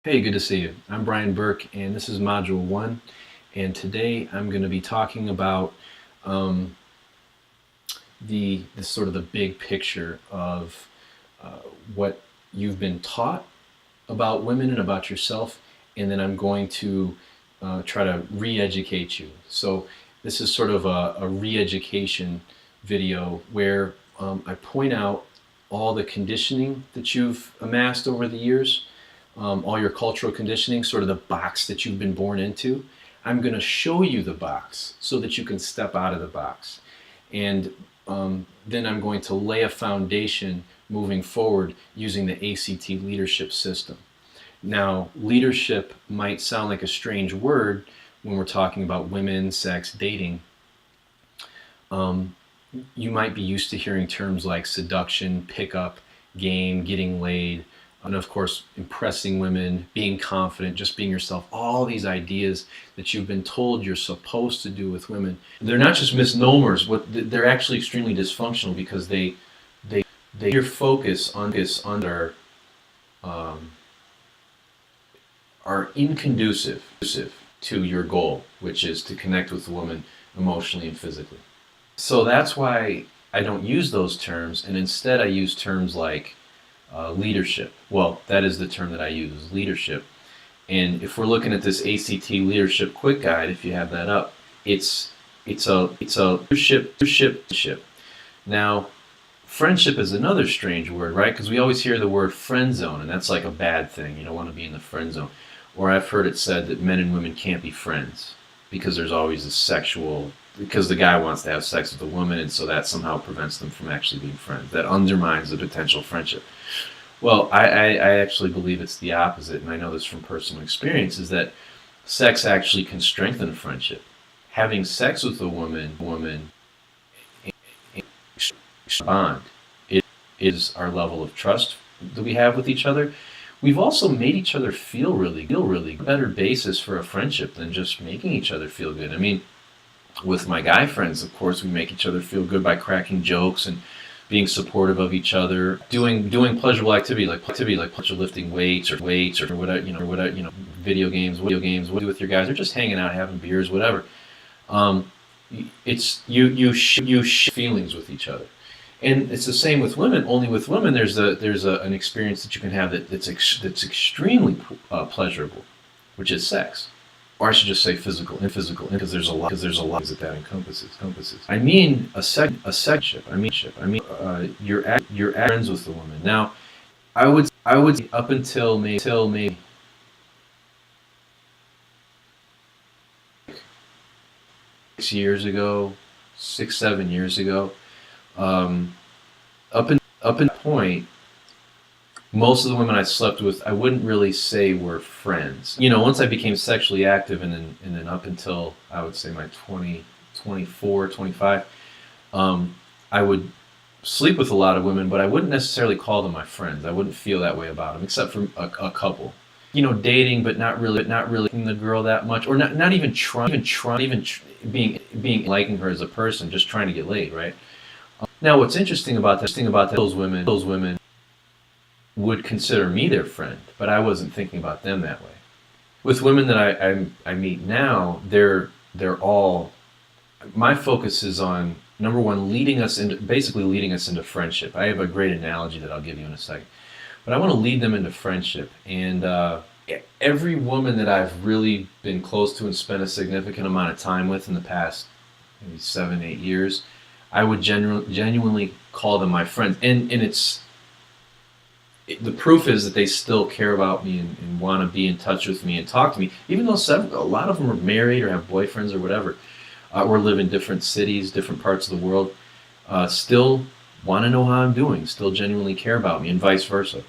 Hey, good to see you. I'm Brian Burke, and this is Module 1. And today I'm going to be talking about um, the sort of the big picture of what you've been taught about women and about yourself, and then I'm going to try to re-educate you. So this is sort of a re-education video where I point out all the conditioning that you've amassed over the years, all your cultural conditioning, sort of the box that you've been born into. I'm going to show you the box so that you can step out of the box. And then I'm going to lay a foundation moving forward using the ACT leadership system. Now, leadership might sound like a strange word when we're talking about women, sex, dating. You might be used to hearing terms like seduction, pickup, game, getting laid, and of course, impressing women, being confident, just being yourself, all these ideas that you've been told you're supposed to do with women. They're not just misnomers, they're actually extremely dysfunctional because they your focus on their are inconducive to your goal, which is to connect with the woman emotionally and physically. So that's why I don't use those terms, and instead I use terms like leadership. Well, that is the term that I use, is leadership. And if we're looking at this ACT Leadership Quick Guide, if you have that up, it's a leadership. Now, friendship is another strange word, right? Because we always hear the word friend zone, and that's like a bad thing. You don't want to be in the friend zone. Or I've heard it said that men and women can't be friends because there's always because the guy wants to have sex with the woman, and so that somehow prevents them from actually being friends. That undermines the potential friendship. Well, I actually believe it's the opposite, and I know this from personal experience, is that sex actually can strengthen a friendship. Having sex with a woman bond. It is our level of trust that we have with each other. We've also made each other feel really better basis for a friendship than just making each other feel good. I mean, with my guy friends, of course, we make each other feel good by cracking jokes and being supportive of each other, doing pleasurable activity like lifting weights or whatever, video games, what do with your guys, or just hanging out, having beers, whatever. It's you share feelings with each other. And it's the same with women. Only with women, there's an experience that you can have that's extremely pleasurable, which is sex, or I should just say physical, because there's a lot that encompasses. I mean a sexship. I mean you're friends with the woman. Now, I would say up until maybe 6 years ago, 7 years ago. Up in that point, most of the women I slept with, I wouldn't really say were friends. Once I became sexually active, and then up until I would say my 24, 25, I would sleep with a lot of women, but I wouldn't necessarily call them my friends. I wouldn't feel that way about them, except for a couple. Dating, but not really liking the girl that much, or not even being liking her as a person, just trying to get laid, right? Now, what's interesting about that, those women would consider me their friend, but I wasn't thinking about them that way. With women that I meet now, they're all, my focus is on, number one, leading us into friendship. I have a great analogy that I'll give you in a second, but I want to lead them into friendship. And every woman that I've really been close to and spent a significant amount of time with in the past maybe 7-8 years, I would genuinely call them my friends. And the proof is that they still care about me and want to be in touch with me and talk to me, even though a lot of them are married or have boyfriends or whatever, or live in different cities, different parts of the world, still want to know how I'm doing, still genuinely care about me, and vice versa.